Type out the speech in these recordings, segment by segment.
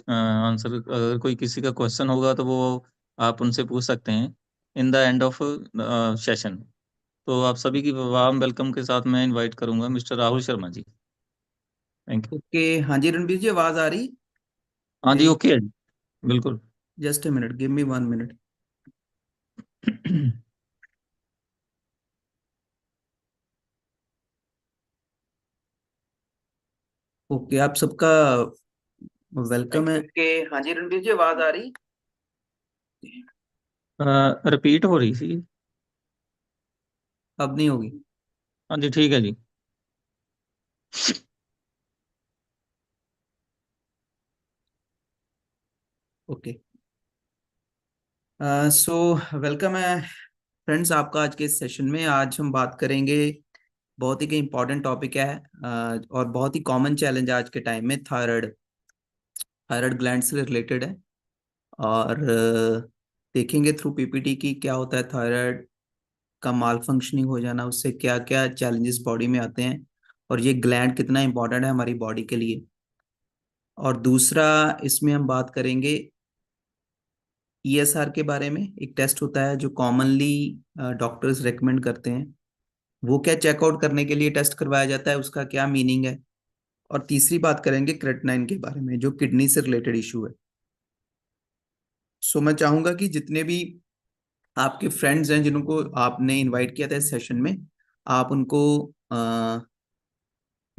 Answer, अगर कोई किसी का क्वेश्चन होगा तो वो आप उनसे पूछ सकते हैं in the end of session. तो आप सभी की वार्म वेलकम के साथ मैं इनवाइट करूंगा mister Rahul Sharma ji. Thank you. Okay. हाँ जी रणबीर जी, आवाज आ रही हाँ जी, मेरी? ओके है जी, बिल्कुल। Just a minute, give me 1 minute. Okay, आप सबका वेलकम है। ओके। हाँ जी रणबीर जी, आवाज आ रही? रिपीट हो रही थी। अब नहीं होगी? हाँ जी, ठीक है जी। ओके। सो वेलकम है फ्रेंड्स आपका आज के इस सेशन में। आज हम बात करेंगे, बहुत ही इम्पोर्टेंट टॉपिक है और बहुत ही कॉमन चैलेंज आज के टाइम में, थायराइड। थायराइड ग्लैंड से रिलेटेड है। और देखेंगे थ्रू पीपीटी की क्या होता है थायराइड का माल फंक्शनिंग हो जाना, उससे क्या क्या चैलेंजेस बॉडी में आते हैं, और ये ग्लैंड कितना इंपॉर्टेंट है हमारी बॉडी के लिए। और दूसरा, इसमें हम बात करेंगे ईएसआर के बारे में। एक टेस्ट होता है जो कॉमनली डॉक्टर्स रेकमेंड करते हैं, वो क्या चेकआउट करने के लिए टेस्ट करवाया जाता है, उसका क्या मीनिंग है। और तीसरी बात करेंगे क्रेटनाइन के बारे में, जो किडनी से रिलेटेड इशू है। सो मैं चाहूंगा कि जितने भी आपके फ्रेंड्स हैं जिनको आपने इनवाइट किया था इस सेशन में, आप उनको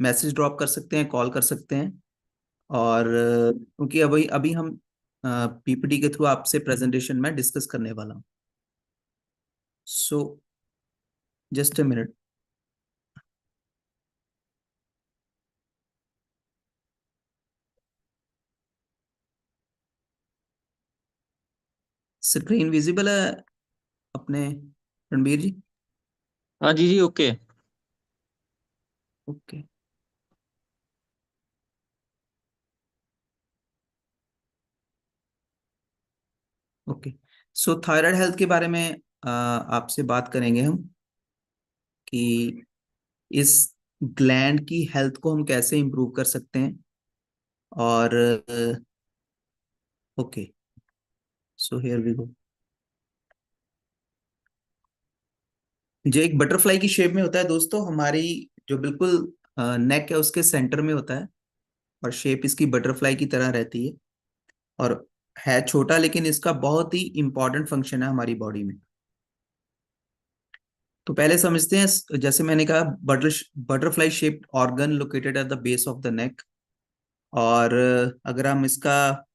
मैसेज ड्रॉप कर सकते हैं, कॉल कर सकते हैं। और क्योंकि अभी अभी हम पीपीटी के थ्रू आपसे प्रेजेंटेशन में डिस्कस करने वाला हूँ। So just a minute. Screen visible है अपने रणबीर जी? हाँ जी जी, ओके। ओके। ओके। सो थायराइड हेल्थ के बारे में आपसे बात करेंगे हम, कि इस ग्लैंड की हेल्थ को हम कैसे इंप्रूव कर सकते हैं। और okay, so here we go. जो एक बटरफ्लाई की शेप में होता है दोस्तों, हमारी जो बिल्कुल नेक है उसके सेंटर में होता है, और शेप इसकी बटरफ्लाई की तरह रहती है। और है छोटा, लेकिन इसका बहुत ही इंपॉर्टेंट फंक्शन है हमारी बॉडी में। तो पहले समझते हैं, जैसे मैंने कहा, butterfly shaped organ located at the base of the neck. और अगर हम इसका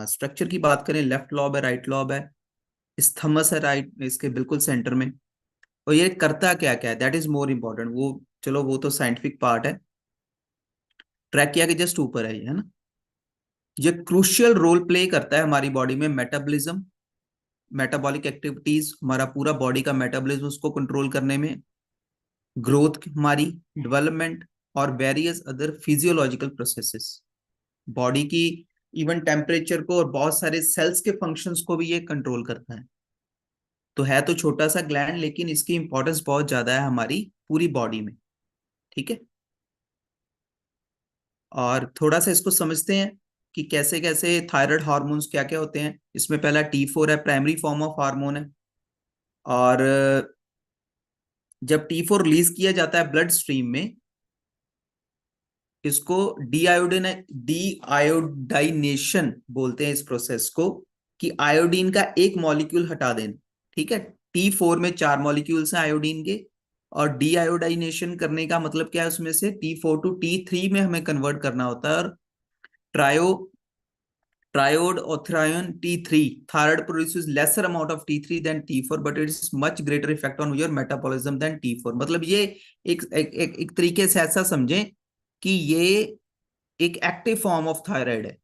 स्ट्रक्चर की बात करें, लेफ्ट लॉब है, राइट लॉब है, स्थमस है राइट इसके बिल्कुल सेंटर में। और ये करता क्या क्या है, दैट इज मोर इम्पोर्टेंट। वो चलो, वो तो साइंटिफिक पार्ट है। ट्रैकिया के जस्ट ऊपर है ये, है ना। ये क्रूशियल रोल प्ले करता है हमारी बॉडी में मेटाबॉलिज्म, मेटाबॉलिक एक्टिविटीज, हमारा पूरा बॉडी का मेटाबॉलिज्म उसको कंट्रोल करने में, ग्रोथ हमारी, डेवलपमेंट, और various other physiological processes, body की इवन टेम्परेचर को और बहुत सारे सेल्स के फंक्शंस को भी ये कंट्रोल करता है। तो है तो छोटा सा ग्लैंड, लेकिन इसकी इंपॉर्टेंस बहुत ज्यादा है हमारी पूरी बॉडी में। ठीक है। और थोड़ा सा इसको समझते हैं कि कैसे कैसे थायराइड हार्मोन्स क्या क्या होते हैं। इसमें पहला T4 है, प्राइमरी फॉर्म ऑफ हार्मोन है। और जब T4 रिलीज किया जाता है ब्लड स्ट्रीम में, इसको डीआयोडाइनेशन बोलते हैं इस प्रोसेस को, कि आयोडीन का एक मॉलिक्यूल हटा देना। ठीक है। T4 में 4 मॉलिक्यूल्स हैं आयोडीन के, और डीआयोडाइनेशन करने का मतलब क्या है, उसमें से T4 टू T3 में हमें कन्वर्ट करना होता है। और tri triiodothyronine T3, thyroid produces lesser amount of T3 than T4, but it is much greater effect on your metabolism than T4। मतलब ये एक तरीके से ऐसा समझें कि ये एक एक्टिव फॉर्म ऑफ थायराइड है।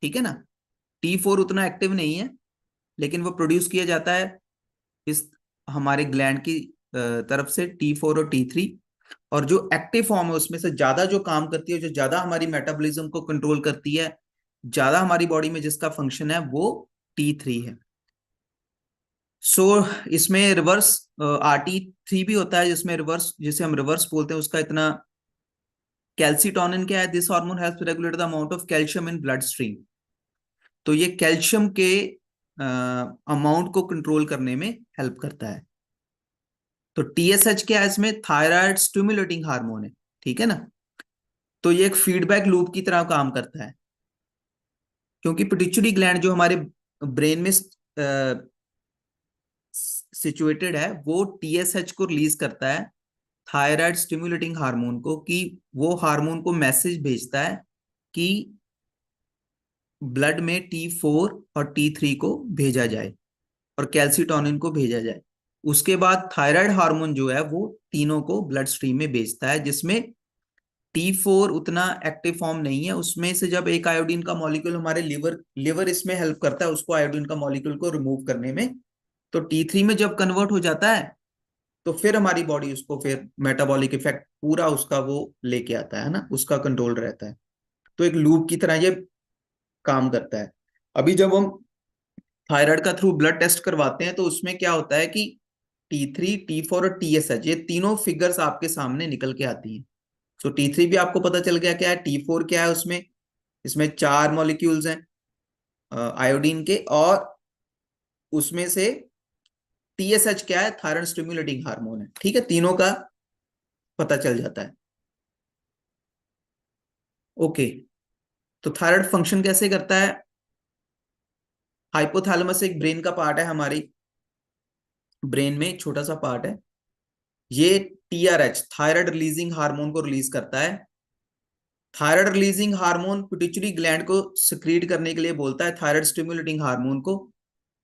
ठीक है ना। T4 उतना एक्टिव नहीं है, लेकिन वो प्रोड्यूस किया जाता है इस हमारे ग्लैंड की तरफ से, T4 और T3। और जो एक्टिव फॉर्म है उसमें से ज्यादा जो काम करती है, जो ज्यादा हमारी मेटाबॉलिज्म को कंट्रोल करती है, ज्यादा हमारी बॉडी में जिसका फंक्शन है, वो T3 है। सो इसमें रिवर्स RT3 भी होता है, जिसमें रिवर्स, जिसे हम रिवर्स बोलते हैं, उसका इतना कैल्सीटोनिन क्या है? This hormone helps regulate the amount of calcium in blood stream. तो ये कैल्शियम के अमाउंट को कंट्रोल करने में हेल्प करता है। तो टीएसएच क्या है इसमें? थायराइड स्टिमुलेटिंग हार्मोन है, ठीक है ना। तो ये एक फीडबैक लूप की तरह काम करता है, क्योंकि पिट्यूटरी ग्लैंड जो हमारे ब्रेन में सिचुएटेड है, वो टीएसएच को रिलीज करता है, थायराइड स्टिमुलेटिंग हार्मोन को, कि वो हार्मोन को मैसेज भेजता है कि ब्लड में T4 और T3 को भेजा जाए और कैल्सीटोनिन को भेजा जाए। उसके बाद थायराइड हार्मोन जो है वो तीनों को ब्लड स्ट्रीम में भेजता है, जिसमें T4 उतना एक्टिव फॉर्म नहीं है। उसमें से जब एक आयोडीन का मॉलिक्यूल हमारे लिवर लिवर इसमें हेल्प करता है उसको आयोडीन का मॉलिक्यूल को रिमूव करने में। तो T3 में जब कन्वर्ट हो जाता है तो फिर हमारी बॉडी उसको फिर मेटाबॉलिक इफेक्ट पूरा उसका वो लेके आता है ना, उसका कंट्रोल रहता है। तो एक लूप की तरह ये काम करता है। अभी जब हम थायराइड का थ्रू ब्लड टेस्ट करवाते हैं तो उसमें क्या होता है कि T3, T4 और TSH ये तीनों फिगर्स आपके सामने निकल के आती हैं। सो T3 भी आपको पता चल गया क्या है, T4 क्या है उसमें, इसमें 4 मॉलिक्यूल्स हैं आयोडीन के, और उसमें से TSH क्या है, थायराइड स्टिमुलेटिंग हार्मोन है, ठीक है। तीनों का पता चल जाता है। ओके, तो थायराइड फंक्शन कैसे करता है? हाइपोथैलेमस एक ब्रेन का पार्ट है, हमारी ब्रेन में एक छोटा सा पार्ट है। ये TRH थायराइड रिलीजिंग हार्मोन को रिलीज करता है। Thyroid releasing hormone pituitary gland को सिक्रीट करने के लिए बोलता है, थायराइड स्टिमुलेटिंग हार्मोन को।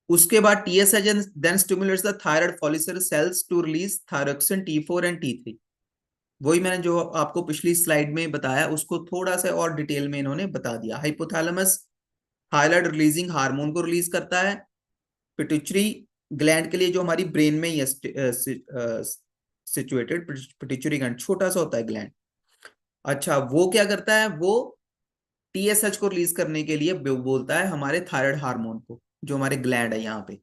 उसके बाद TSH then stimulates the thyroid follicle cells to release thyroxine T4 and T3। वही मैंने जो आपको पिछली स्लाइड में बताया उसको थोड़ा सा और डिटेल में इन्होंने बता दिया। हाइपोथैलेमस थायराइड रिलीजिंग हार्मोन को रिलीज करता है। पिट्यूटरी ग्लैंड के लिए जो हमारी ब्रेन में ही सिचुएटेड पिट्यूटरी ग्लैंड छोटा सा होता है ग्लैंड। अच्छा, वो क्या करता है? वो TSH को रिलीज करने के लिए बोलता है हमारे थायराइड हार्मोन को, जो हमारे ग्लैंड है यहाँ पे।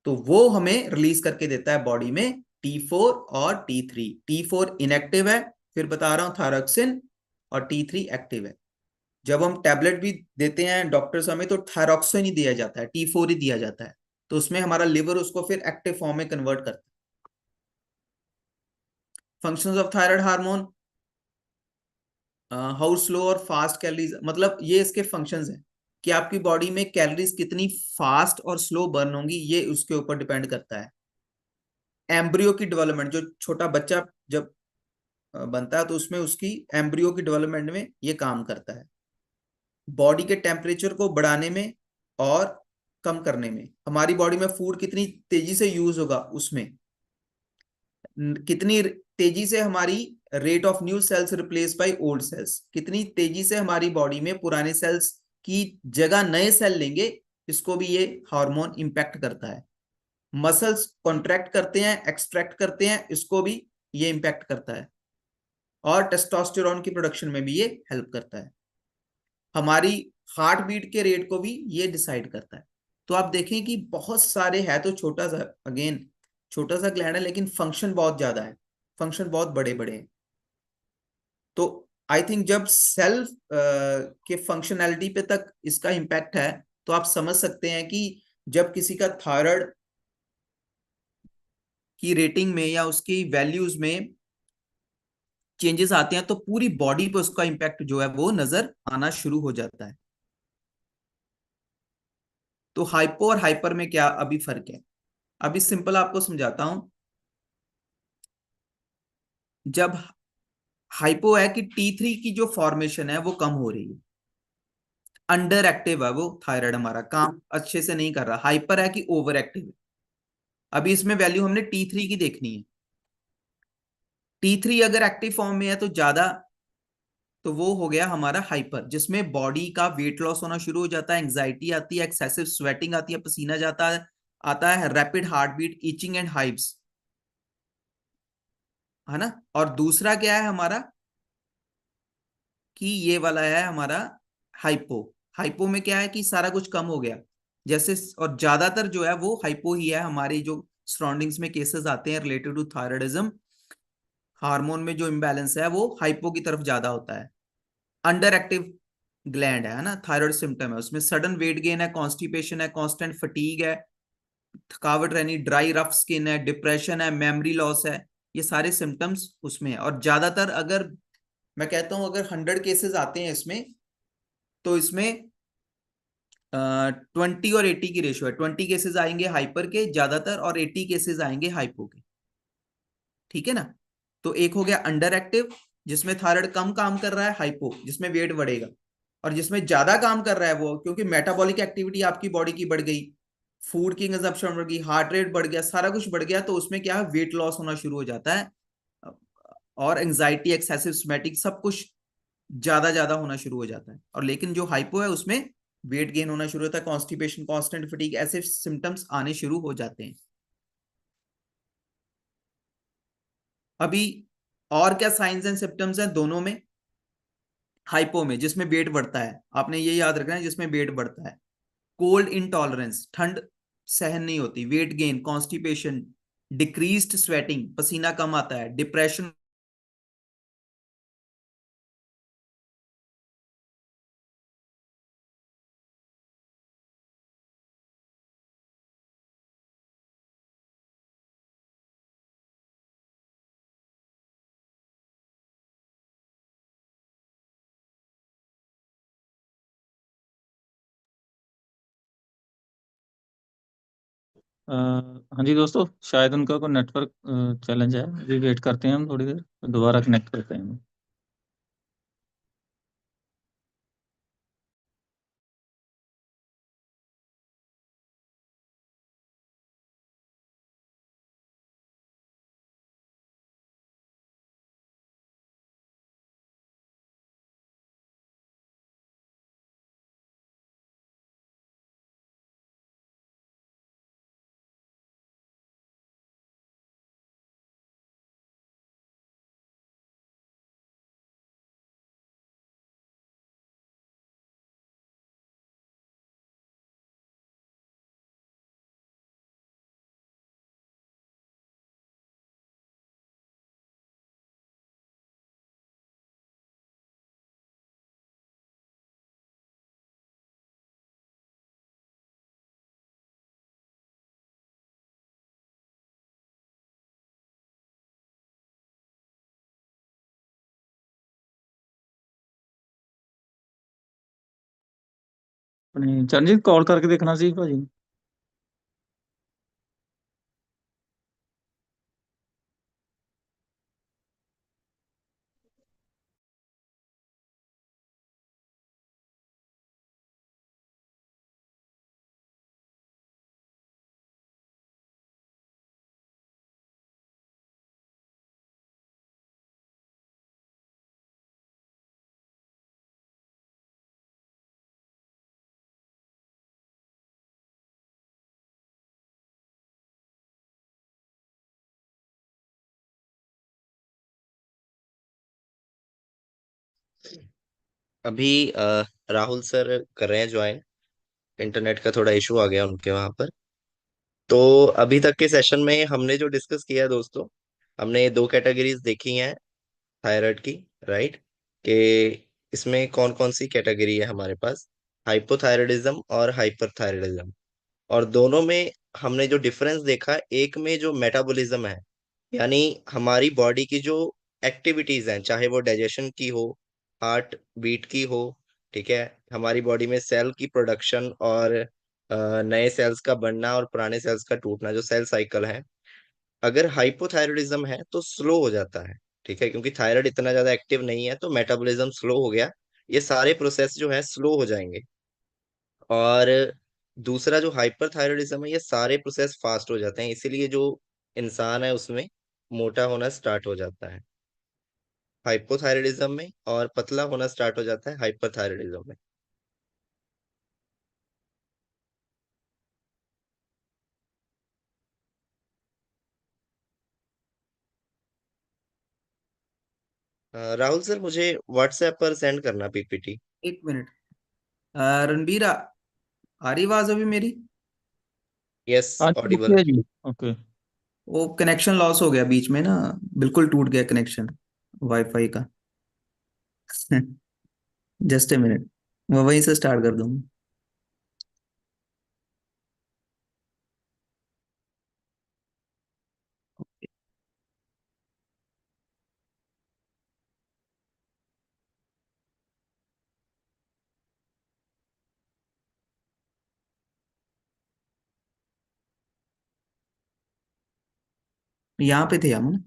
तो वो हमें रिलीज करके देता है बॉडी में T4 और T3। T4 इनएक्टिव है, फिर बता रहा हूं थायरोक्सिन, और T3 एक्टिव है। जब हम टैबलेट भी देते हैं डॉक्टर्स हमें, तो थायरोक्सिन ही दिया जाता है, T4 ही दिया जाता है। तो उसमें हमारा लिवर उसको फिर एक्टिव फॉर्म में कन्वर्ट करता है। Functions of thyroid hormone, how slow और फास्ट कैलोरीज, मतलब ये इसके फंक्शंस हैं कि आपकी बॉडी में कैलोरीज कितनी फास्ट और स्लो बर्न होंगी, ये उसके ऊपर डिपेंड करता है। एम्ब्रियो की डेवलपमेंट, जो छोटा बच्चा जब बनता है तो उसमें उसकी एम्ब्रियो की डेवलपमेंट में ये काम करता है। बॉडी के टेम्परेचर को बढ़ाने में और कम करने में, हमारी बॉडी में फूड कितनी तेजी से यूज होगा उसमें, कितनी तेजी से हमारी rate of new cells replace by old cells, कितनी तेजी से हमारी बॉडी में पुराने सेल्स की जगह नए सेल लेंगे, इसको भी ये हार्मोन इंपैक्ट करता है। मसल्स कॉन्ट्रैक्ट करते हैं, एक्सट्रैक्ट करते हैं, इसको भी ये इंपैक्ट करता है। और टेस्टोस्टेरोन की प्रोडक्शन में भी ये हेल्प करता है। हमारी हार्ट बीट के रेट को भी ये डिसाइड करता है। तो आप देखें कि बहुत सारे है, तो छोटा सा, अगेन छोटा सा ग्लैंड है लेकिन फंक्शन बहुत ज्यादा है, फंक्शन बहुत बड़े बड़े हैं। तो आई थिंक जब सेल्फ के फंक्शनैलिटी पे तक इसका इम्पैक्ट है, तो आप समझ सकते हैं कि जब किसी का थायराइड की रेटिंग में या उसकी वैल्यूज में चेंजेस आते हैं तो पूरी बॉडी पे उसका इम्पैक्ट जो है वो नजर आना शुरू हो जाता है। तो हाइपो और हाइपर में क्या अभी फर्क है? अभी सिंपल आपको समझाता हूं। जब हाइपो है कि T3 की जो फॉर्मेशन है वो कम हो रही है, अंडर एक्टिव है वो थायराइड, हमारा काम अच्छे से नहीं कर रहा। हाइपर है कि ओवर एक्टिव है। अभी इसमें वैल्यू हमने T3 की देखनी है। T3 अगर एक्टिव फॉर्म में है तो ज्यादा, तो वो हो गया हमारा हाइपर, जिसमें बॉडी का वेट लॉस होना शुरू हो जाता है, एंग्जाइटी आती है, एक्सेसिव स्वेटिंग आती है, पसीना जाता है, आता है rapid heart beat, itching and hives, है ना। और दूसरा क्या है हमारा, कि ये वाला है हमारा हाइपो। हाइपो में क्या है कि सारा कुछ कम हो गया जैसे, और ज्यादातर जो है वो हाइपो ही है। हमारी जो सराउंडिंग्स में केसेस आते हैं रिलेटेड टू थायराइडिज्म, हार्मोन में जो इम्बैलेंस है वो हाइपो की तरफ ज्यादा होता है। अंडर एक्टिव ग्लैंड है ना, थायराइड सिम्टम है, उसमें सडन वेट गेन है, कॉन्स्टिपेशन है, कांस्टेंट फटीग है, थकावट रहनी, ड्राई रफ स्किन है, डिप्रेशन है, मेमोरी लॉस है, ये सारे सिम्टम्स उसमें है। और ज्यादातर अगर मैं कहता हूं अगर 100 केसेस आते हैं इसमें, तो इसमें 20 और 80 की रेशियो है। 20 केसेस आएंगे हाइपर के ज्यादातर, और 80 केसेस आएंगे हाइपो के। ठीक है ना। तो एक हो गया अंडर एक्टिव, जिसमें थायराइड कम काम कर रहा है, हाइपो जिसमें वेट बढ़ेगा। और जिसमें ज्यादा काम कर रहा है वो, क्योंकि मेटाबॉलिक एक्टिविटी आपकी बॉडी की बढ़ गई, फूड की कंजप्शन बढ़ गई, हार्ट रेट बढ़ गया, सारा कुछ बढ़ गया, तो उसमें क्या है, वेट लॉस होना शुरू हो जाता है। और एंजाइटी, एक्सेसिव स्वेटिंग, सब कुछ ज्यादा ज्यादा होना शुरू हो जाता है। और लेकिन जो हाइपो है उसमें वेट गेन होना शुरू होता है, कॉन्स्टिपेशन, कांस्टेंट फटीग, ऐसे सिम्टम्स आने शुरू हो जाते हैं। अभी और क्या साइंस एंड सिम्टम्स हैं दोनों में? हाइपो में जिसमें वेट बढ़ता है, आपने ये याद रखना है, जिसमें वेट बढ़ता है। कोल्ड इंटॉलरेंस, ठंड सहन नहीं होती, weight gain, constipation, decreased sweating, पसीना कम आता है, डिप्रेशन। हाँ जी दोस्तों, शायद उनका कोई नेटवर्क चैलेंज है, अभी वेट करते हैं हम थोड़ी देर, दोबारा कनेक्ट करते हैं। अपने चरणजीत कॉल करके देखना चाहिए भाजी। अभी राहुल सर कर रहे हैं ज्वाइन। इंटरनेट का थोड़ा इशू आ गया उनके वहां पर। तो अभी तक के सेशन में हमने जो डिस्कस किया है दोस्तों, हमने दो कैटेगरीज देखी हैं थायराइड की, राइट? कि इसमें कौन कौन सी कैटेगरी है हमारे पास, हाइपोथायराइडिज्म और हाइपरथायराइडिज्म। और दोनों में हमने जो डिफरेंस देखा, एक में जो मेटाबॉलिज्म है, यानी हमारी बॉडी की जो एक्टिविटीज हैं, चाहे वो डाइजेशन की हो, हार्ट बीट की हो, ठीक है, हमारी बॉडी में सेल की प्रोडक्शन और नए सेल्स का बनना और पुराने सेल्स का टूटना, जो सेल साइकिल है, अगर हाइपोथायराइडिज्म है तो स्लो हो जाता है। ठीक है, क्योंकि थायराइड इतना ज्यादा एक्टिव नहीं है तो मेटाबॉलिज्म स्लो हो गया, ये सारे प्रोसेस जो है स्लो हो जाएंगे। और दूसरा जो हाइपरथायराइडिज्म है, ये सारे प्रोसेस फास्ट हो जाते हैं, इसीलिए जो इंसान है उसमें मोटा होना स्टार्ट हो जाता है हाइपोथायराइडिज्म में, और पतला होना स्टार्ट हो जाता है हाइपरथायराइडिज्म में। राहुल सर, मुझे व्हाट्सएप पर सेंड करना पीपीटी। एक मिनट। रणबीर आ रही आवाज अभी मेरी? यस, हाँ जी, ऑडिबल ओके है। है जी। ओके। वो कनेक्शन लॉस हो गया बीच में ना, बिल्कुल टूट गया कनेक्शन वाईफाई का। जस्ट ए मिनट, मैं वहीं से स्टार्ट कर दूंगा। यहाँ पे थे हम ना,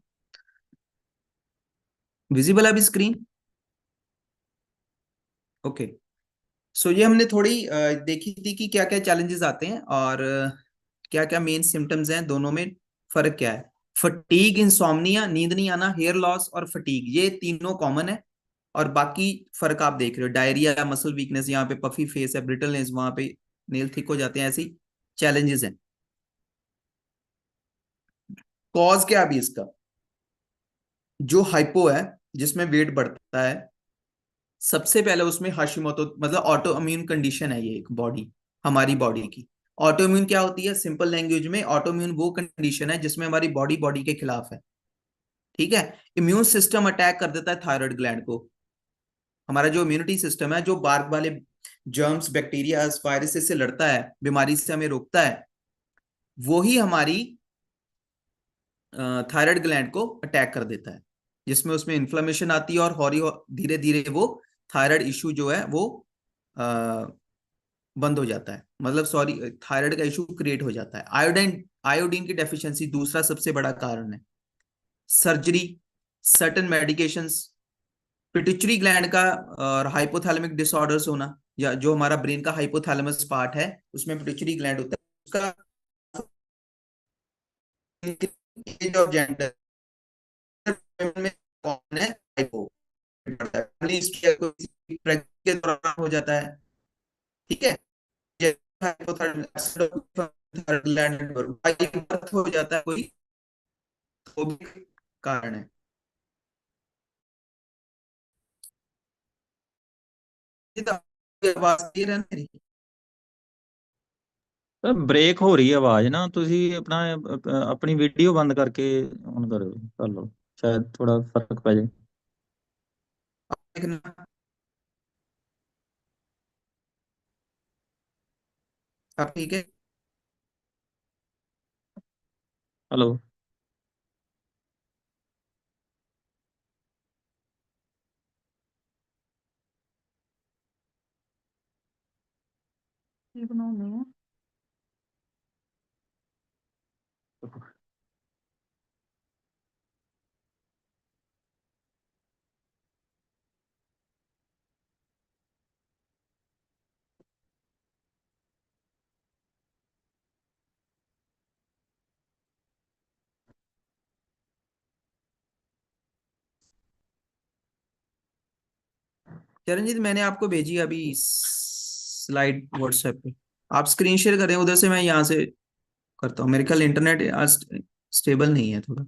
विजिबल अभी स्क्रीन। ओके। सो ये हमने थोड़ी देखी थी कि क्या क्या चैलेंजेस आते हैं और क्या क्या मेन सिम्टम्स हैं, दोनों में फर्क क्या है। फटीग, इंसोम्निया, नींद नहीं आना, हेयर लॉस और फटीग, ये तीनों कॉमन है। और बाकी फर्क आप देख रहे हो, डायरिया, मसल वीकनेस, यहाँ पे पफी फेस है, ब्रिटलनेस, वहां पे नेल थिक हो जाते हैं, ऐसी चैलेंजेस हैं। कॉज क्या है अभी इसका? जो हाइपो है, जिसमें वेट बढ़ता है, सबसे पहले उसमें हाशिमोतो, मतलब ऑटो इम्यून कंडीशन है ये, एक बॉडी, हमारी बॉडी की। ऑटो इम्यून क्या होती है? सिंपल लैंग्वेज में, ऑटो इम्यून वो कंडीशन है जिसमें हमारी बॉडी बॉडी के खिलाफ है। ठीक है। इम्यून सिस्टम अटैक कर देता है थायराइड ग्लैंड को। हमारा जो इम्यूनिटी सिस्टम है, जो बाहर वाले जर्म्स, बैक्टीरिया, वायरसेस से लड़ता है, बीमारी से हमें रोकता है, वो ही हमारी थायराइड ग्लैंड को अटैक कर देता है, जिसमें उसमें इन्फ्लेमेशन आती है और हौरी धीरे धीरे वो थायराइड इशू जो है वो बंद हो जाता है, मतलब सॉरी, थायराइड का इशू क्रिएट हो जाता है। आयोडीन, आयोडीन की डेफिशिएंसी दूसरा सबसे बड़ा कारण है। Surgery, certain medications, pituitary gland का और हाइपोथैलेमिक डिसऑर्डर्स होना, या जो हमारा ब्रेन का हाइपोथैलेमस पार्ट है, उसमें पिट्यूटरी ग्लैंड होता है, उसका एज ऑफ जेंडर में कौन है, हाइपो, फैमिली हिस्ट्री है, कोई प्रेगनेंसी के दौरान हो जाता है। ठीक है। ये बर्थ हो जाता है कोई, तो भी कारण है। ये तो आपकी आवाज क्लियर है मेरी? सर ब्रेक हो रही है आवाज ना, ਤੁਸੀਂ ਆਪਣਾ ਆਪਣੀ ਵੀਡੀਓ ਬੰਦ ਕਰਕੇ ऑन करो, कर लो, शायद थोड़ा फर्क पै जाए। देखना, आप ठीक है? हेलो। ये बनाओ नहीं है। चरणजीत, मैंने आपको भेजी अभी स्लाइड व्हाट्सएप पे, आप स्क्रीन शेयर करें उधर से, मैं यहाँ से करता हूँ। मेरे ख्याल इंटरनेट आज स्टेबल नहीं है थोड़ा।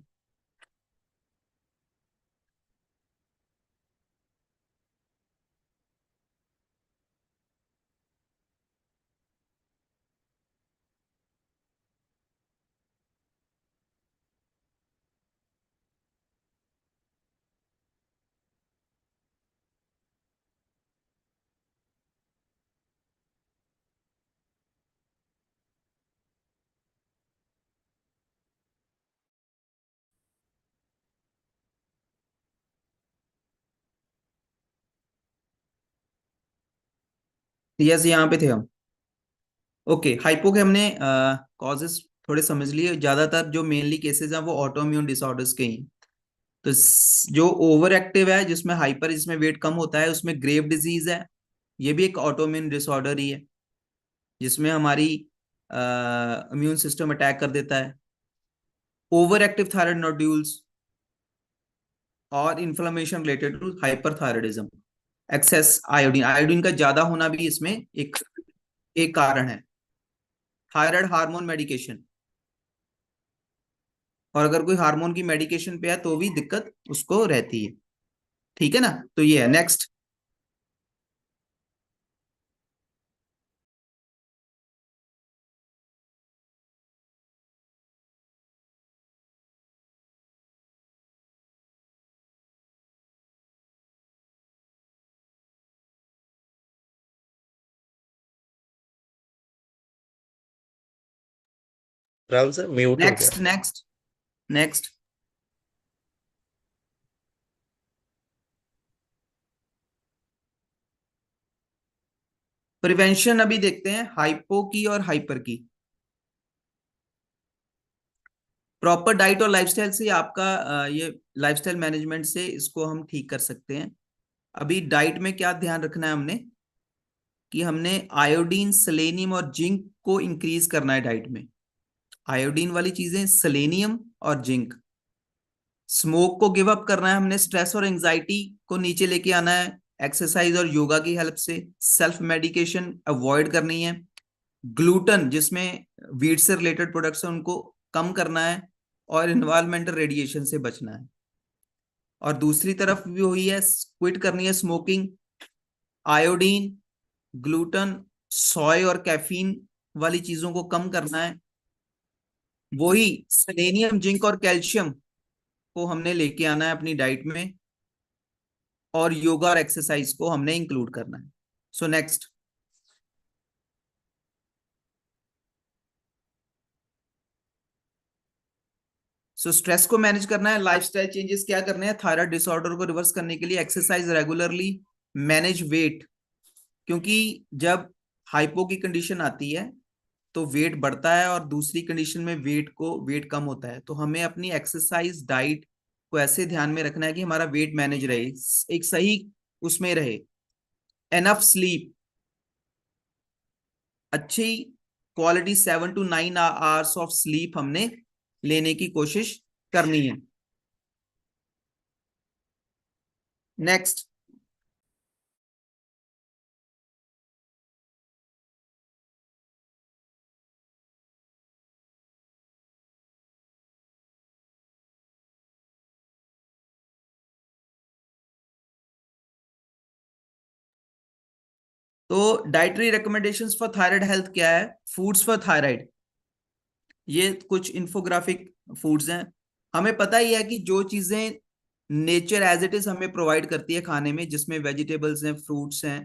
यस, यहाँ पे थे हम। ओके, हाइपो के हमने कॉजेस थोड़े समझ लिए। ज्यादातर जो मेनली केसेस हैं वो ऑटो इम्यून डिसऑर्डर्स के ही। तो जो ओवर एक्टिव है, जिसमें हाइपर, जिसमें वेट कम होता है, उसमें ग्रेव डिजीज है। ये भी एक ऑटोइम्यून डिसऑर्डर ही है, जिसमें हमारी इम्यून सिस्टम अटैक कर देता है। ओवर एक्टिव थायराइड नोड्यूल्स और inflammation related to hyperthyroidism. Excess iodine, iodine का ज्यादा होना भी इसमें एक एक कारण है। थायराइड हार्मोन मेडिकेशन, और अगर कोई हार्मोन की मेडिकेशन पे है तो भी दिक्कत उसको रहती है। ठीक है ना? तो ये है नेक्स्ट। राहुल सर म्यूट हो गया। Next next next. प्रिवेंशन अभी देखते हैं हाइपो की और हाइपर की। प्रॉपर डाइट और लाइफस्टाइल से आपका ये लाइफस्टाइल मैनेजमेंट से इसको हम ठीक कर सकते हैं। अभी डाइट में क्या ध्यान रखना है हमने कि हमने आयोडीन सेलेनियम और जिंक को इंक्रीज करना है डाइट में। आयोडीन वाली चीजें सेलेनियम और जिंक। स्मोक को गिव अप करना है हमने, स्ट्रेस और एंजाइटी को नीचे लेके आना है एक्सरसाइज और योगा की हेल्प से। सेल्फ मेडिकेशन अवॉइड करनी है। ग्लूटन जिसमें वीट से रिलेटेड प्रोडक्ट्स हैं उनको कम करना है और इन्वायरमेंटल रेडिएशन से बचना है। और दूसरी तरफ भी वही है, क्विट करनी है स्मोकिंग। आयोडीन, ग्लूटन, सोय और कैफीन वाली चीजों को कम करना है। वही सेलेनियम, जिंक और कैल्शियम को हमने लेके आना है अपनी डाइट में। और योगा और एक्सरसाइज को हमने इंक्लूड करना है। So next. सो स्ट्रेस को मैनेज करना है, लाइफस्टाइल चेंजेस क्या करने हैं, थायराइड डिसऑर्डर को रिवर्स करने के लिए एक्सरसाइज रेगुलरली, मैनेज वेट। क्योंकि जब हाइपो की कंडीशन आती है तो वेट बढ़ता है और दूसरी कंडीशन में वेट कम होता है। तो हमें अपनी एक्सरसाइज डाइट को ऐसे ध्यान में रखना है कि हमारा वेट मैनेज रहे, एक सही उसमें रहे। एनफ स्लीप, अच्छी quality 7 to 9 hours of sleep हमने लेने की कोशिश करनी है। नेक्स्ट। तो dietary recommendations for thyroid health क्या है? फूड्स फॉर थायराइड, ये कुछ इंफोग्राफिक फूड्स हैं। हमें पता ही है कि जो चीजें नेचर एज इट इज हमें प्रोवाइड करती है खाने में, जिसमें वेजिटेबल्स हैं, फ्रूट्स हैं,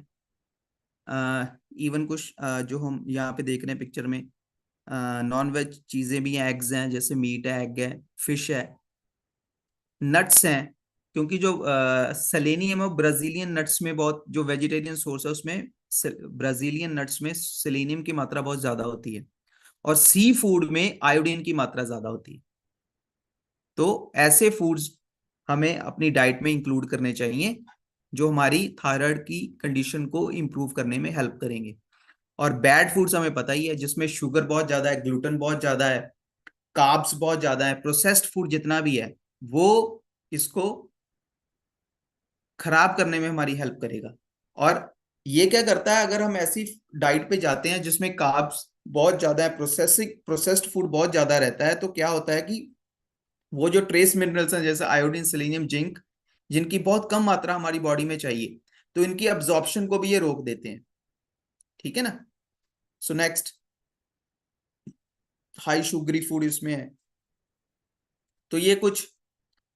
इवन कुछ जो हम यहाँ पे देख रहे हैं पिक्चर में, नॉन वेज चीजें भी हैं, एग्स हैं, जैसे मीट है, एग है, फिश है, नट्स हैं। क्योंकि जो सेलेनियम और ब्राजीलियन नट्स में बहुत, जो वेजिटेरियन सोर्स है उसमें ब्राजीलियन नट्स में सेलेनियम की मात्रा बहुत ज्यादा होती है और सी फूड में आयोडीन की मात्रा ज्यादा होती है। तो ऐसे फूड्स हमें अपनी डाइट में इंक्लूड करने चाहिए जो हमारी थायराइड की कंडीशन को इंप्रूव करने में हेल्प करेंगे। और बैड फूड्स हमें पता ही है, जिसमें शुगर बहुत ज्यादा है, ग्लूटेन बहुत ज्यादा है, कार्ब्स बहुत ज्यादा है, प्रोसेस्ड फूड जितना भी है वो इसको खराब करने में हमारी हेल्प करेगा। और ये क्या करता है, अगर हम ऐसी डाइट पे जाते हैं जिसमें कार्ब्स बहुत ज्यादा है, प्रोसेस्ड फूड बहुत ज्यादा रहता है, तो क्या होता है कि वो जो ट्रेस मिनरल्स हैं जैसे आयोडीन, सेलेनियम, जिंक, जिनकी बहुत कम मात्रा हमारी बॉडी में चाहिए, तो इनकी अब्जॉर्प्शन को भी ये रोक देते हैं। ठीक है ना? So next. High sugary food इसमें है। तो ये कुछ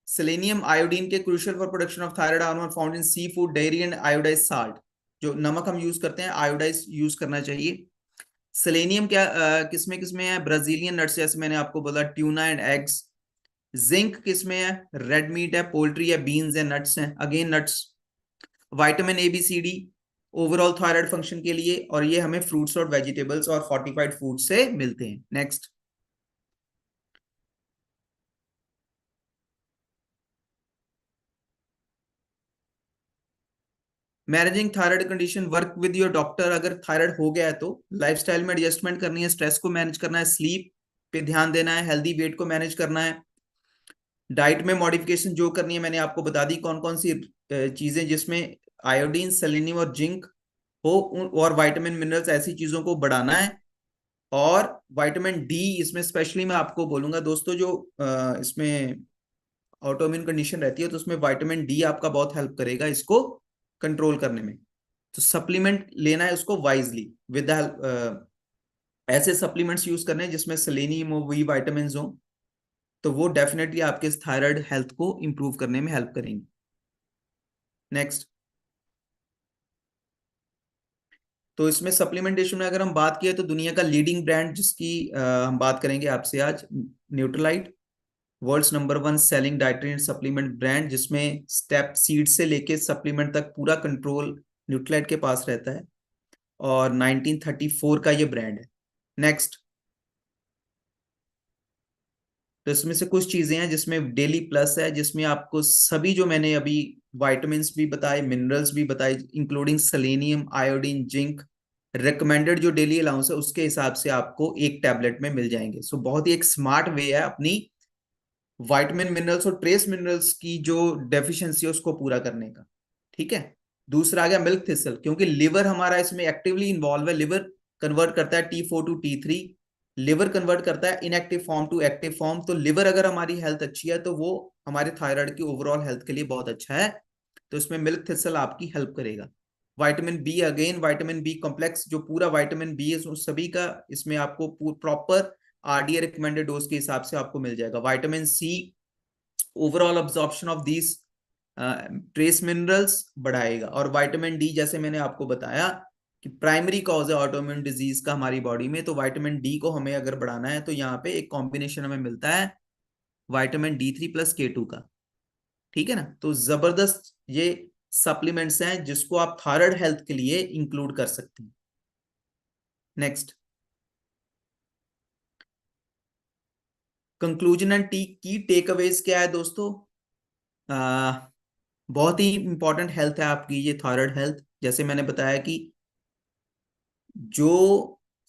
सेलेनियम आयोडीन के crucial for production of thyroid hormone found in sea food, dairy and iodize salt. जो नमक हम यूज करते हैं आयोडाइज यूज करना चाहिए। सेलेनियम क्या किसमें किसमें है? ब्राजीलियन नट्स, जैसे मैंने आपको बोला, ट्यूना एंड एग्स। जिंक किसमें है? रेड मीट है, पोल्ट्री है, बीन्स है, नट्स हैं, again nuts. Vitamin A, B, C, D overall thyroid function के लिए, और ये हमें फ्रूट्स और वेजिटेबल्स और फोर्टिफाइड फूड से मिलते हैं। Next. Managing thyroid condition, work with your doctor. अगर थायराइड हो गया है तो लाइफस्टाइल में एडजस्टमेंट करनी है, स्ट्रेस को मैनेज करना है, स्लीप पे ध्यान देना है, हेल्दी वेट को मैनेज करना है। डाइट में मॉडिफिकेशन जो करनी है मैंने आपको बता दी, कौन कौन सी चीजें जिसमें आयोडीन, सेलेनियम और जिंक हो, और विटामिन मिनरल्स, ऐसी चीजों को बढ़ाना है। और विटामिन डी इसमें स्पेशली मैं आपको बोलूंगा दोस्तों, जो इसमें ऑटोइम्यून कंडीशन रहती है तो उसमें विटामिन डी आपका बहुत हेल्प करेगा इसको कंट्रोल करने में। तो सप्लीमेंट लेना है उसको वाइजली, विद ऐसे सप्लीमेंट्स यूज करने हैं जिसमें सेलेनियम हो, वी विटामिन हो, तो वो डेफिनेटली आपके थायराइड हेल्थ को इंप्रूव करने में हेल्प करेंगे। नेक्स्ट। तो इसमें सप्लीमेंटेशन में अगर हम बात किए तो दुनिया का लीडिंग ब्रांड जिसकी हम बात करेंगे आपसे आज, Nutrilite, world's number 1 selling dietary supplement brand, जिसमें स्टेप सीड से लेके सप्लीमेंट तक पूरा कंट्रोल न्यूट्रलाइट के पास रहता है, और 1934 का ये ब्रांड है। नेक्स्ट, तो इसमें से कुछ चीजें हैं जिसमें डेली प्लस है, जिसमें आपको सभी जो मैंने अभी विटामिन्स भी बताए, मिनरल्स भी बताए, including selenium, iodine, zinc, recommended जो डेली अलाउंस है उसके हिसाब से आपको एक टैबलेट में मिल जाएंगे। सो बहुत ही एक स्मार्ट वे है अपनी विटामिन, मिनरल्स और ट्रेस मिनरल्स की जो डेफिशिएंसी है उसको पूरा करने का। ठीक है। दूसरा आ गया मिल्क थिसल, क्योंकि लिवर हमारा इसमें एक्टिवली इन्वॉल्व है। लिवर कन्वर्ट करता है T4 to T3, liver convert करता है inactive form to active form. तो लिवर अगर हमारी हेल्थ अच्छी है तो वो हमारे थायराइड की ओवरऑल हेल्थ के लिए बहुत अच्छा है। तो इसमें मिल्क थिसल आपकी हेल्प करेगा। Vitamin B, again vitamin B complex, जो पूरा विटामिन बी है उस सभी का इसमें आपको प्रॉपर RDA रिकमेंडेड डोज के हिसाब से आपको मिल जाएगा। Vitamin C overall absorption of these trace minerals बढ़ाएगा। और विटामिन डी, जैसे मैंने आपको बताया कि प्राइमरी कॉज है ऑटोइम्यून डिजीज का हमारी बॉडी में, तो विटामिन डी को हमें अगर बढ़ाना है तो यहाँ पे एक कॉम्बिनेशन हमें मिलता है विटामिन D3 प्लस K2 का। ठीक है ना। तो जबरदस्त ये सप्लीमेंट्स हैं जिसको आप थायराइड हेल्थ के लिए इंक्लूड कर सकते हैं। नेक्स्ट, कंक्लूजन एंड की टेक अवेज क्या है दोस्तों? बहुत ही इंपॉर्टेंट हेल्थ है आपकी ये थायराइड हेल्थ। जैसे मैंने बताया कि जो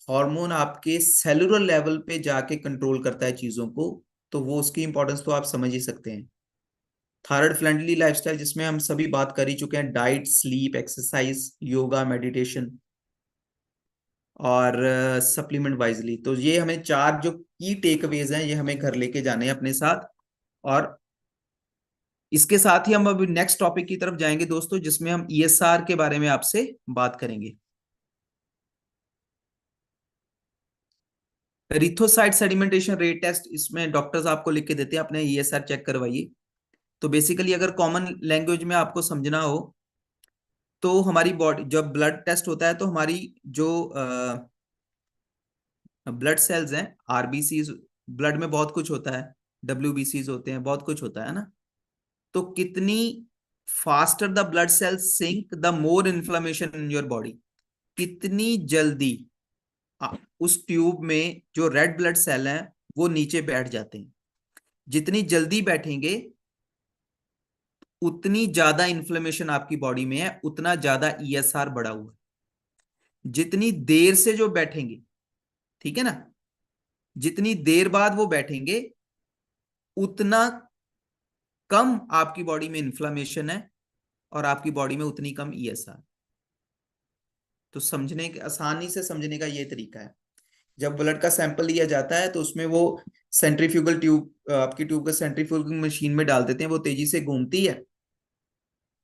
हार्मोन आपके सेलुलर लेवल पे जाके कंट्रोल करता है चीजों को, तो वो उसकी इंपॉर्टेंस तो आप समझ ही सकते हैं। थायराइड फ्रेंडली लाइफस्टाइल, जिसमें हम सभी बात कर ही चुके हैं, diet, sleep, exercise, yoga, meditation और सप्लीमेंट वाइजली। तो ये हमें 4 जो की टेकअवेज हैं ये हमें घर लेके जाने हैं अपने साथ। और इसके साथ ही हम अभी नेक्स्ट टॉपिक की तरफ जाएंगे दोस्तों, जिसमें हम ESR के बारे में आपसे बात करेंगे। एरिथ्रोसाइट सेडिमेंटेशन रेट टेस्ट, इसमें डॉक्टर्स आपको लिख के देते हैं अपने ESR चेक करवाइए। तो बेसिकली अगर कॉमन लैंग्वेज में आपको समझना हो तो हमारी बॉडी जब ब्लड टेस्ट होता है तो हमारी जो ब्लड सेल्स हैं, RBC, ब्लड में बहुत कुछ होता है, WBCs होते हैं, बहुत कुछ होता है ना। तो कितनी faster the blood cells sink the more inflammation in your body, कितनी जल्दी उस ट्यूब में जो रेड ब्लड सेल हैं वो नीचे बैठ जाते हैं। जितनी जल्दी बैठेंगे उतनी ज्यादा इन्फ्लेमेशन आपकी बॉडी में है, उतना ज्यादा ESR बढ़ा हुआ है। जितनी देर से जो बैठेंगे, ठीक है ना, जितनी देर बाद वो बैठेंगे उतना कम आपकी बॉडी में इन्फ्लेमेशन है और आपकी बॉडी में उतनी कम ESR। तो समझने के, आसानी से समझने का ये तरीका है। जब ब्लड का सैंपल लिया जाता है तो उसमें वो सेंट्रीफ्यूगल ट्यूब, आपकी ट्यूब का सेंट्रीफ्यूगल मशीन में डाल देते हैं, वो तेजी से घूमती है।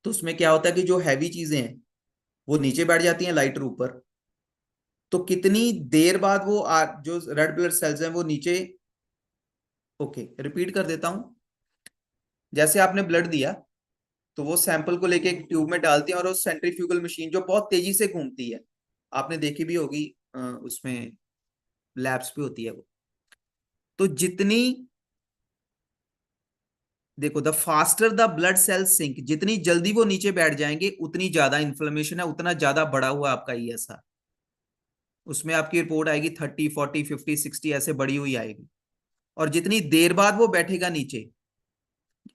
तो उसमें क्या होता है कि जो हैवी चीजें हैं वो नीचे बैठ जाती हैं, लाइटर ऊपर। तो कितनी देर बाद वो जो रेड ब्लड सेल्स हैं वो नीचे, ओके रिपीट कर देता हूं। जैसे आपने ब्लड दिया तो वो सैंपल को लेके एक ट्यूब में डालती है और वो सेंट्रीफ्यूगल मशीन जो बहुत तेजी से घूमती है, आपने देखी भी होगी, उसमें लैब्स पे होती है वो। तो जितनी, देखो, the faster the blood cell sink, जितनी जल्दी वो नीचे बैठ जाएंगे उतनी ज्यादा इन्फ्लेमेशन है, उतना ज्यादा बढ़ा हुआ आपका ESR। उसमें आपकी रिपोर्ट आएगी 30, 40, 50, 60 ऐसे बढ़ी हुई आएगी। और जितनी देर बाद वो बैठेगा नीचे,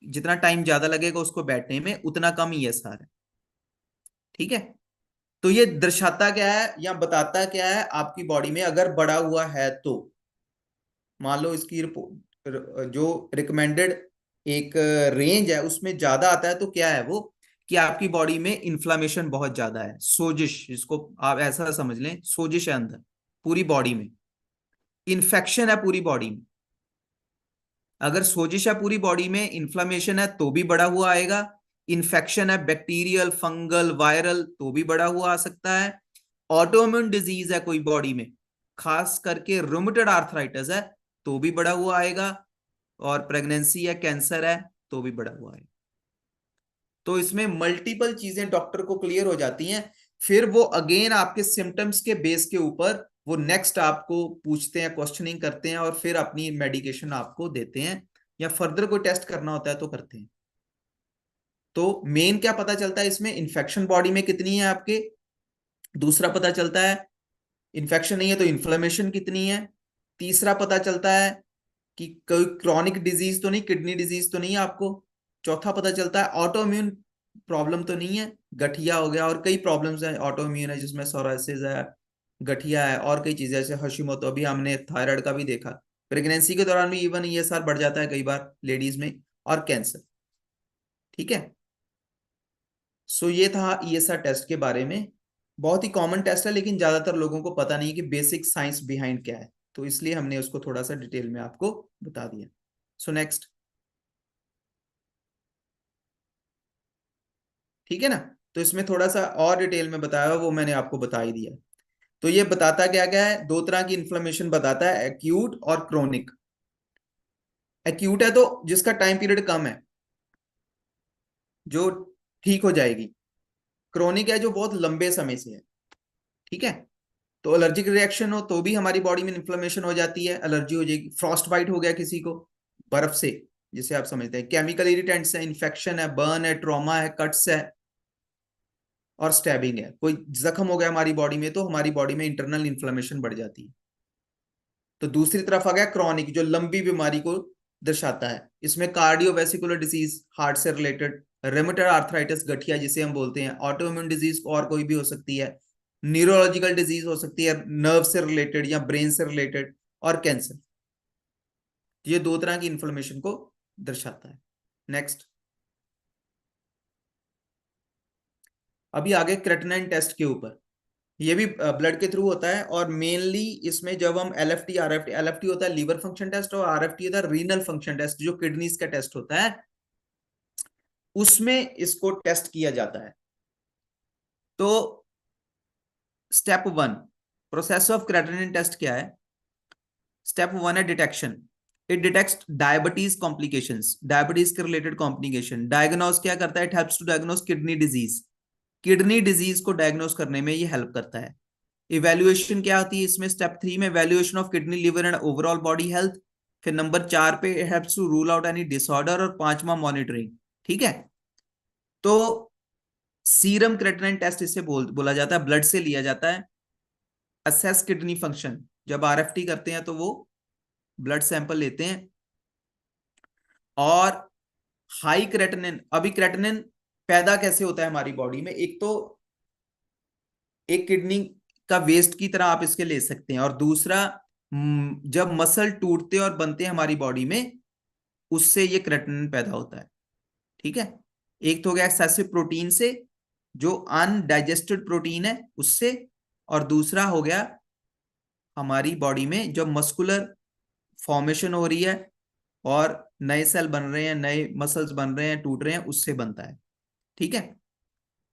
जितना टाइम ज्यादा लगेगा उसको बैठने में, उतना कम ESR है। ठीक है। तो ये दर्शाता क्या है या बताता क्या है, आपकी बॉडी में अगर बढ़ा हुआ है तो मान लो इसकी जो रिकमेंडेड एक रेंज है उसमें ज्यादा आता है, तो क्या है वो कि आपकी बॉडी में इन्फ्लामेशन बहुत ज्यादा है, सोजिश, जिसको आप ऐसा समझ लें, सोजिश है अंदर पूरी बॉडी में, इन्फेक्शन है पूरी बॉडी में। अगर सोजिश है पूरी बॉडी में, इन्फ्लामेशन है तो भी बढ़ा हुआ आएगा, इन्फेक्शन है बैक्टीरियल, फंगल, वायरल तो भी बढ़ा हुआ आ सकता है, ऑटोइम्यून डिजीज है कोई बॉडी में, खास करके रूमेटॉइड आर्थराइटिस है तो भी बढ़ा हुआ आएगा, और प्रेगनेंसी है, कैंसर है तो भी बढ़ा हुआ है। तो इसमें मल्टीपल चीजें डॉक्टर को क्लियर हो जाती हैं फिर वो अगेन आपके सिम्टम्स के बेस के ऊपर वो नेक्स्ट आपको पूछते हैं, क्वेश्चनिंग करते हैं और फिर अपनी मेडिकेशन आपको देते हैं, या फर्दर कोई टेस्ट करना होता है तो करते हैं। तो मेन क्या पता चलता है इसमें, इन्फेक्शन बॉडी में कितनी है आपके, दूसरा पता चलता है इन्फेक्शन नहीं है तो इन्फ्लेमेशन कितनी है, तीसरा पता चलता है कि कोई क्रॉनिक डिजीज तो नहीं, किडनी डिजीज तो नहीं है आपको, चौथा पता चलता है ऑटो इम्यून प्रॉब्लम तो नहीं है, गठिया हो गया और कई प्रॉब्लम्स हैं ऑटो इम्यून है जिसमें सोरायसिस है, गठिया है और कई चीजें, जैसे हशीमोतो, अभी हमने थायराइड का भी देखा, प्रेगनेंसी के दौरान भी इवन ईएसआर बढ़ जाता है कई बार लेडीज में, और कैंसर। ठीक है, सो ये था ईएसआर टेस्ट के बारे में। बहुत ही कॉमन टेस्ट है लेकिन ज्यादातर लोगों को पता नहीं कि बेसिक साइंस बिहाइंड क्या है, तो इसलिए हमने उसको थोड़ा सा डिटेल में आपको बता दिया। सो नेक्स्ट, ठीक है ना। तो इसमें थोड़ा सा और डिटेल में बताया वो मैंने आपको बता ही दिया। तो ये बताता क्या क्या है, दो तरह की इन्फ्लेमेशन बताता है, एक्यूट और क्रोनिक। एक्यूट है तो जिसका टाइम पीरियड कम है, जो ठीक हो जाएगी। क्रोनिक है जो बहुत लंबे समय से है। ठीक है, तो एलर्जिक रिएक्शन हो तो भी हमारी बॉडी में इन्फ्लेमेशन हो जाती है, एलर्जी हो जाएगी, फ्रॉस्ट बाइट हो गया किसी को बर्फ से, जिसे आप समझते हैं, केमिकल इरिटेंट्स है, इन्फेक्शन है, बर्न है, ट्रॉमा है, कट्स है और स्टैबिंग है, कोई जख्म हो गया हमारी बॉडी में तो हमारी बॉडी में इंटरनल इन्फ्लेमेशन बढ़ जाती है। तो दूसरी तरफ आ गया क्रॉनिक, जो लंबी बीमारी को दर्शाता है। इसमें कार्डियोवेस्कुलर डिजीज, हार्ट से रिलेटेड, रेमेटॉइड आर्थराइटिस, गठिया जिसे हम बोलते हैं, ऑटो इम्यून डिजीज और कोई भी हो सकती है, न्यूरोलॉजिकल डिजीज हो सकती है नर्व से रिलेटेड या ब्रेन से रिलेटेड, और कैंसर। ये दो तरह की इन्फ्लेमेशन को दर्शाता है। नेक्स्ट, अभी आगे क्रेटिनिन टेस्ट के ऊपर, ये भी ब्लड के थ्रू होता है और मेनली इसमें जब हम एलएफटी, आरएफटी, एलएफटी होता है लीवर फंक्शन टेस्ट और आरएफटी होता है रीनल फंक्शन टेस्ट, जो किडनीज का टेस्ट होता है, उसमें इसको टेस्ट किया जाता है। तो step one, process of creatinine test क्या है। स्टेप वन है detection, it detects diabetes complications, diabetes के रिलेटेड कॉम्प्लिकेशन। डायग्नोस क्या करता है, it helps to diagnose kidney disease, kidney disease को डायग्नोस करने में ये हेल्प करता है। इवेल्युएशन क्या होती है इसमें, स्टेप थ्री में valuation of kidney, liver and overall body health. फिर नंबर 4 पे helps to rule out any disorder, और पांचवा मॉनिटरिंग। ठीक है, तो सीरम क्रेटिनिन टेस्ट इसे बोला जाता है, ब्लड से लिया जाता है। असेस किडनी फंक्शन, जब आरएफटी करते हैं तो वो ब्लड सैंपल लेते हैं। और हाई क्रेटिनिन, अभी क्रेटिनिन पैदा कैसे होता है हमारी बॉडी में, एक तो एक किडनी का वेस्ट की तरह आप इसके ले सकते हैं, और दूसरा जब मसल टूटते और बनते हैं हमारी बॉडी में, उससे ये क्रेटिनिन पैदा होता है। ठीक है, एक तो हो गया एक्सेसिव प्रोटीन से, जो अनडाइजेस्टेड प्रोटीन है उससे, और दूसरा हो गया हमारी बॉडी में जब मस्कुलर फॉर्मेशन हो रही है और नए सेल बन रहे हैं, नए मसल्स बन रहे हैं, टूट रहे हैं, उससे बनता है। ठीक है,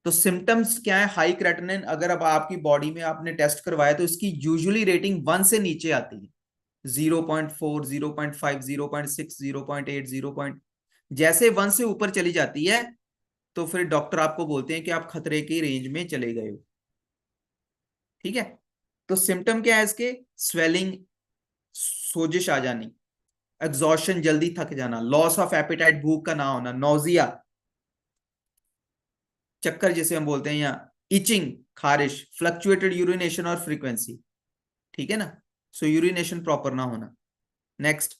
तो सिम्टम्स क्या है हाई क्रेटिनिन, अगर अब आपकी बॉडी में आपने टेस्ट करवाया तो इसकी यूजुअली रेटिंग 1 से नीचे आती है, 0.4, 0.5, 0.6, 0.8, 0. जैसे 1 से ऊपर चली जाती है तो फिर डॉक्टर आपको बोलते हैं कि आप खतरे की रेंज में चले गए हो। ठीक है, तो सिम्टम क्या है इसके, स्वेलिंग, सोजिश आ जानी, एग्जॉशन, जल्दी थक जाना, लॉस ऑफ एपेटाइट, भूख का ना होना, नोजिया, चक्कर जिसे हम बोलते हैं, या इचिंग, खारिश, फ्लक्चुएटेड यूरिनेशन और फ्रीक्वेंसी। ठीक है ना, सो यूरिनेशन प्रॉपर ना होना। नेक्स्ट,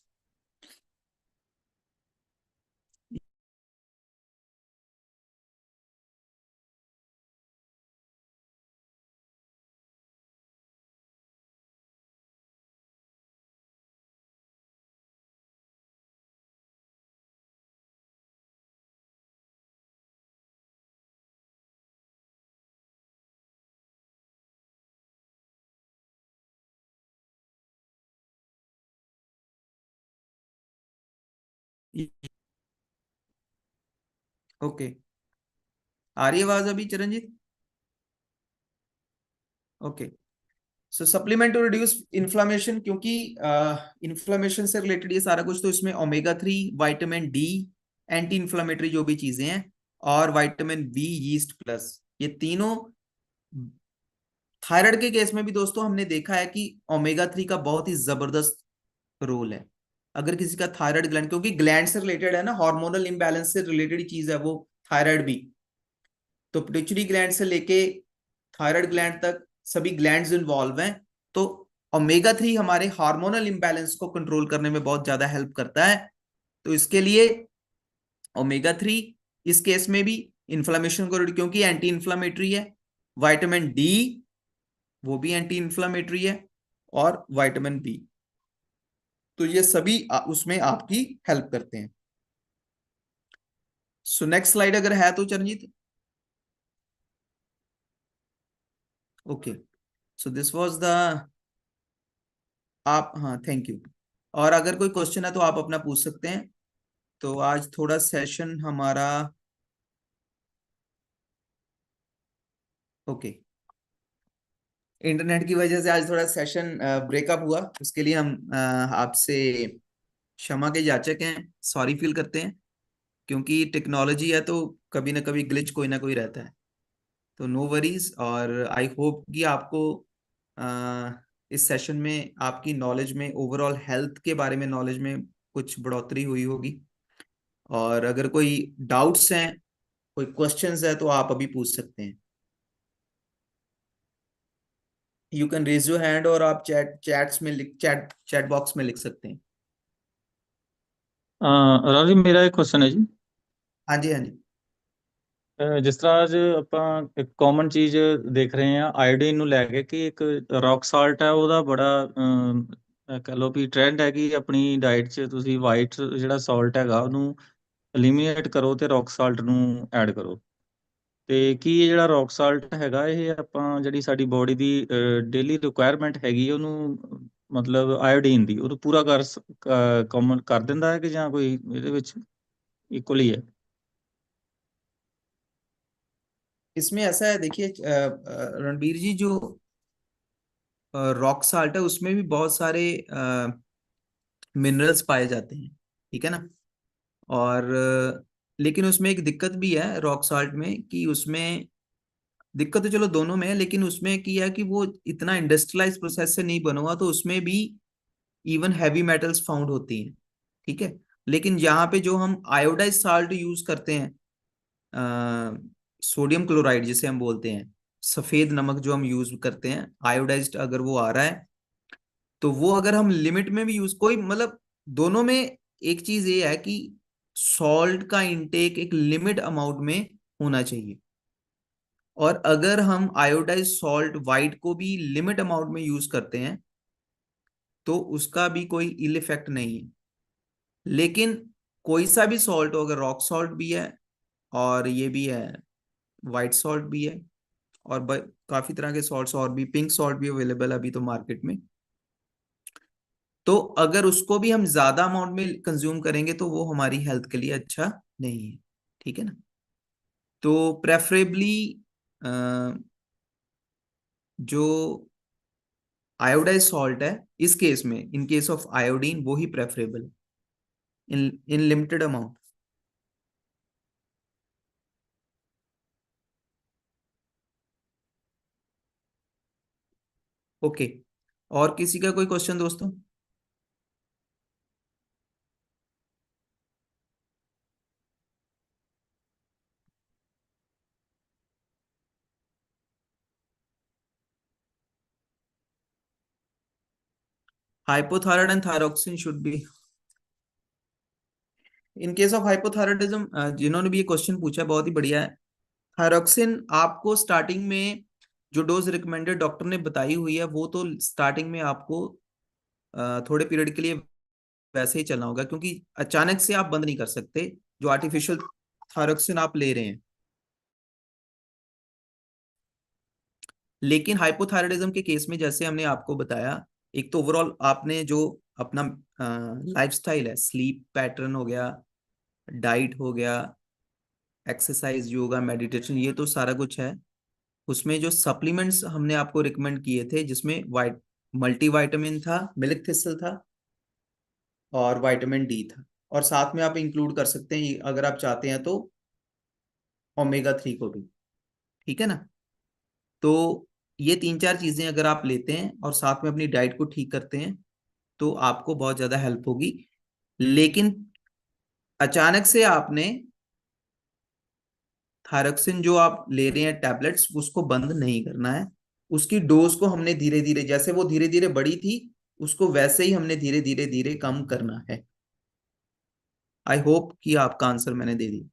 ओके, आ रही है आवाज अभी Chiranjit? Okay, so supplement to reduce inflammation, क्योंकि इन्फ्लामेशन से रिलेटेड ये सारा कुछ, तो इसमें omega 3, vitamin D, anti inflammatory जो भी चीजें हैं, और विटामिन बी, यीस्ट प्लस, ये तीनों थायराइड के केस में भी दोस्तों हमने देखा है कि ओमेगा 3 का बहुत ही जबरदस्त रोल है। अगर किसी का थायराइड ग्लैंड, क्योंकि ग्लैंड से रिलेटेड है ना, हार्मोनल इम्बैलेंस से रिलेटेड ही चीज है वो थायराइड भी, तो पिट्यूटरी ग्लैंड से लेके थायराइड ग्लैंड तक सभी ग्लैंड्स इन्वॉल्व हैं। तो ओमेगा 3 हमारे हार्मोनल इम्बैलेंस को कंट्रोल करने में बहुत ज्यादा हेल्प करता है। तो इसके लिए ओमेगा 3 इस केस में भी इन्फ्लामेशन को क्योंकि एंटी इन्फ्लामेटरी है। विटामिन डी वो भी एंटी इन्फ्लामेटरी है, और विटामिन बी, तो ये सभी उसमें आपकी हेल्प करते हैं। सो नेक्स्ट स्लाइड अगर है तो Charanjit. Okay, so this was the, आप, हाँ थैंक यू। और अगर कोई क्वेश्चन है तो आप अपना पूछ सकते हैं। तो आज थोड़ा सेशन हमारा, ओके, इंटरनेट की वजह से आज थोड़ा सेशन ब्रेकअप हुआ, उसके लिए हम आपसे क्षमा के याचक हैं, सॉरी फील करते हैं, क्योंकि टेक्नोलॉजी है तो कभी ना कभी ग्लिच कोई ना कोई रहता है। तो नो वरीज, और आई होप कि आपको अ, इस सेशन में आपकी नॉलेज में, ओवरऑल हेल्थ के बारे में नॉलेज में कुछ बढ़ोतरी हुई होगी। और अगर कोई डाउट्स हैं, कोई क्वेश्चंस है, तो आप अभी पूछ सकते हैं। You can raise your hand, और आप चैट्स में चैट बॉक्स में लिख सकते हैं। ਰਾਹੁਲ ਜੀ ਮੇਰਾ ਇੱਕ क्वेश्चन है जी। हाँ जी, हाँ जी। ਜਿਸ ਤਰ੍ਹਾਂ ਅੱਜ ਆਪਾਂ ਇੱਕ ਕਾਮਨ ਚੀਜ਼ ਦੇਖ ਰਹੇ ਹਾਂ ਆਇਓਡੀਨ ਨੂੰ ਲੈ ਕੇ ਕਿ ਇੱਕ ਰੌਕ ਸਾਲਟ ਹੈ ਉਹਦਾ ਬੜਾ ਕਹ ਲਓ ਵੀ ਟ੍ਰੈਂਡ ਹੈ ਕਿ ਆਪਣੀ ਡਾਈਟ 'ਚ ਤੁਸੀਂ ਵਾਈਟ ਜਿਹੜਾ ਸਾਲਟ ਹੈਗਾ ਉਹਨੂੰ ਐਲੀਮੀਨੇਟ ਕਰੋ ਤੇ ਰੌਕ ਸਾਲਟ ਨੂੰ ਐਡ ਕਰੋ। ਤੇ ਕੀ ਇਹ ਜਿਹੜਾ ਰੌਕ ਸਾਲਟ ਹੈਗਾ ਇਹ ਆਪਾਂ ਜਿਹੜੀ ਸਾਡੀ ਬੋਡੀ ਦੀ ਡੇਲੀ ਰਿਕੁਆਇਰਮੈਂਟ ਹੈਗੀ ਉਹਨੂੰ ਮਤਲਬ ਆਇਓਡੀਨ ਦੀ ਉਹਨੂੰ ਪੂਰਾ ਕਾਮਨ ਕਰ ਦਿੰਦਾ ਹੈ ਕਿ ਜਾਂ ਕੋਈ ਇਹਦੇ ਵਿੱਚ इक्वली है? इसमें ऐसा है, देखिए रणबीर जी, जो रॉक साल्ट है उसमें भी बहुत सारे मिनरल्स पाए जाते हैं, ठीक है ना। और लेकिन उसमें एक दिक्कत भी है रॉक साल्ट में, कि उसमें दिक्कत तो चलो दोनों में है, लेकिन उसमें क्या है कि वो इतना इंडस्ट्रियलाइज प्रोसेस से नहीं बना हुआ, तो उसमें भी इवन हैवी मेटल्स फाउंड होती हैं, ठीक है। लेकिन यहाँ पे जो हम आयोडाइज साल्ट यूज करते हैं, सोडियम क्लोराइड जिसे हम बोलते हैं, सफेद नमक जो हम यूज करते हैं, आयोडाइज्ड अगर वो आ रहा है, तो वो अगर हम लिमिट में भी यूज, कोई मतलब, दोनों में एक चीज ये है कि सॉल्ट का इंटेक एक लिमिट अमाउंट में होना चाहिए। और अगर हम आयोडाइज सॉल्ट वाइट को भी लिमिट अमाउंट में यूज करते हैं तो उसका भी कोई इल इफेक्ट नहीं है। लेकिन कोई सा भी सॉल्ट हो, अगर रॉक सॉल्ट भी है और ये भी है, वाइट सॉल्ट भी है, और काफी तरह के सॉल्ट्स और भी, पिंक सॉल्ट भी अवेलेबल है अभी तो मार्केट में, तो अगर उसको भी हम ज्यादा अमाउंट में कंज्यूम करेंगे तो वो हमारी हेल्थ के लिए अच्छा नहीं है, ठीक है ना। तो प्रेफरेबली जो आयोडाइज सॉल्ट है, इस केस में, इन केस ऑफ आयोडीन, वो ही प्रेफरेबल है इन इन लिमिटेड अमाउंट। ओके, और किसी का कोई क्वेश्चन दोस्तों? Hypothyroid and thyroxine should be, in case of hypothyroidism, जिन्होंने भी ये क्वेश्चन पूछा बहुत ही बढ़िया है। थायरॉक्सिन आपको स्टार्टिंग में जो डोज रिकमेंडेड डॉक्टर ने बताई हुई है, वो तो स्टार्टिंग में आपको थोड़े पीरियड के लिए वैसे ही चलना होगा, क्योंकि अचानक से आप बंद नहीं कर सकते जो आर्टिफिशियल थायरॉक्सिन आप ले रहे हैं। लेकिन हाइपोथायराइडिज्म के केस में जैसे हमने आपको बताया, एक तो ओवरऑल आपने जो अपना लाइफस्टाइल है, स्लीप पैटर्न हो गया, डाइट हो गया, एक्सरसाइज, योगा, मेडिटेशन, ये तो सारा कुछ है। उसमें जो सप्लीमेंट्स हमने आपको रिकमेंड किए थे, जिसमें मल्टीविटामिन था, मिल्क थिस्टल था, और विटामिन डी था, और साथ में आप इंक्लूड कर सकते हैं अगर आप चाहते हैं तो ओमेगा 3 को भी, ठीक है ना। तो ये 3-4 चीजें अगर आप लेते हैं और साथ में अपनी डाइट को ठीक करते हैं तो आपको बहुत ज्यादा हेल्प होगी। लेकिन अचानक से आपने थायरोक्सिन जो आप ले रहे हैं टैबलेट्स उसको बंद नहीं करना है। उसकी डोज को हमने धीरे धीरे, जैसे वो धीरे धीरे बढ़ी थी, उसको वैसे ही हमने धीरे धीरे धीरे कम करना है। आई होप कि आपका आंसर मैंने दे दिया।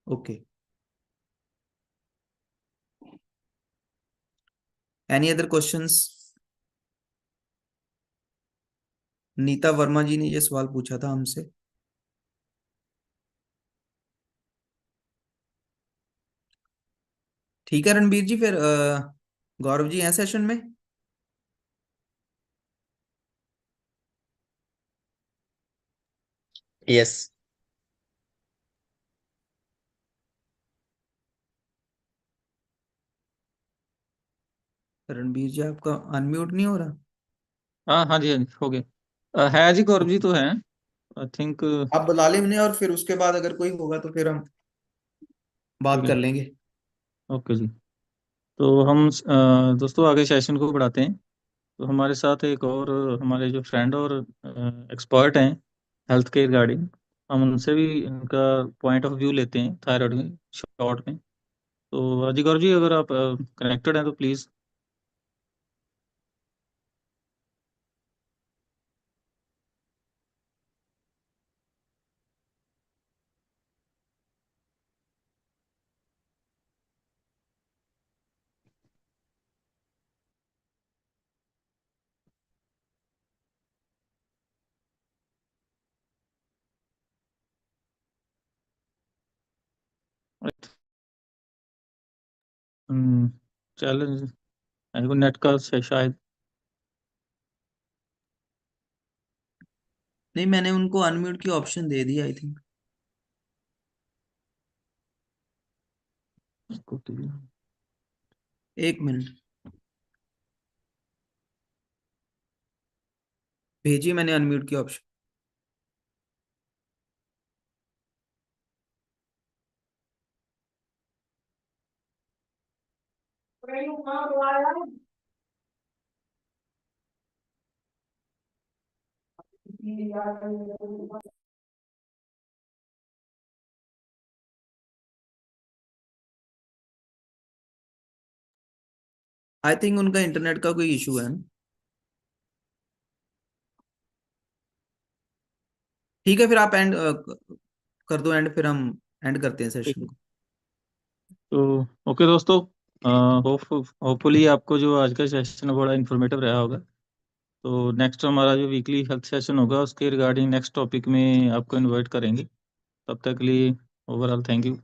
Okay, any other questions? Neeta Verma ji ने ये सवाल पूछा था हमसे। ठीक है रणबीर जी, फिर गौरव जी हैं सेशन में? यस। रणबीर जी आपका अनम्यूट नहीं हो रहा। हाँ हाँ जी, हाँ जी, हो गया। है जी, गौरव जी ओके, तो हैं, आई थिंक। आप बुला लें उन्हें और फिर उसके बाद अगर कोई होगा तो फिर हम बात ठीक है, कर लेंगे। ओके जी। तो हम दोस्तों आगे सेशन को बढ़ाते हैं। तो हमारे साथ एक और हमारे जो फ्रेंड और एक्सपर्ट हैं हेल्थ केयर रिगार्डिंग, हम उनसे भी इनका पॉइंट ऑफ व्यू लेते हैं थायराइड में शॉर्ट में। तो अजी गौरव जी, अगर आप कनेक्टेड हैं तो प्लीज़। चैलेंज नेट का शायद। नहीं, मैंने उनको अनम्यूट की option they the I think. एक मिनट, भेजिए मैंने अनम्यूट की ऑप्शन। आई थिंक उनका इंटरनेट का कोई इशू है ना। ठीक है, फिर आप एंड कर दो एंड, फिर हम एंड करते हैं ठीक सेशन है। को। तो ओके दोस्तों, होपफुली आपको जो आज का सेशन बड़ा इन्फॉर्मेटिव रहा होगा। तो नेक्स्ट हमारा जो वीकली हेल्थ सेशन होगा उसके रिगार्डिंग नेक्स्ट टॉपिक में आपको इनवाइट करेंगे। तब तक के लिए ओवरऑल थैंक यू।